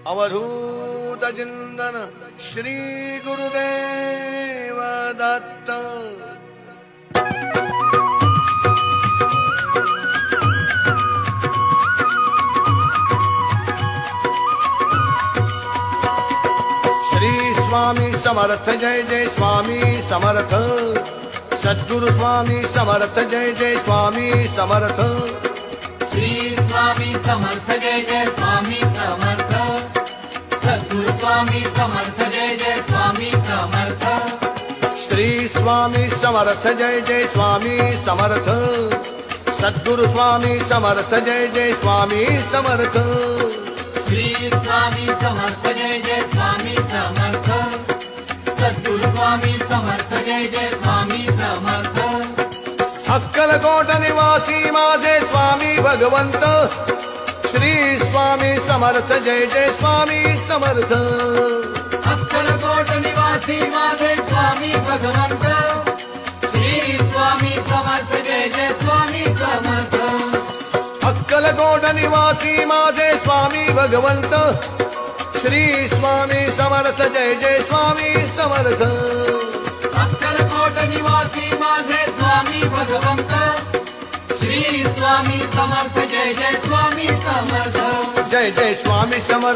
अवधूत चिंतन श्री गुरुदेव दत्त। श्री स्वामी समर्थ जय जय स्वामी समर्थ। सद्गुरु स्वामी समर्थ जय जय स्वामी समर्थ। श्री स्वामी समर्थ जय जय स्वामी समर्थ। सद्गुरु स्वामी समर्थ जय जय स्वामी समर्थ। श्री स्वामी समर्थ जय जय स्वामी समर्थ। सद्गुरु स्वामी समर्थ जय जय स्वामी समर्थ। श्री स्वामी समर्थ जय जय स्वामी समर्थ। सद्गुरु स्वामी समर्थ जय जय स्वामी समर्थ। अक्कलकोट निवासी माझे स्वामी भगवंत। श्री स्वामी समर्थ जय जय स्वामी समर्थ। अक्कलकोट निवासी माझे स्वामी भगवंत। श्री स्वामी समर्थ जय जय स्वामी समर्थ। अक्कलकोट निवासी माझे स्वामी भगवंत। श्री स्वामी समर्थ जय जय स्वामी समर्थ। अक्कलकोट निवासी माझे स्वामी भगवंत। श्री स्वामी समर्थ जय जय स्वामी समर्थ। जय जय स्वामी समर्थ।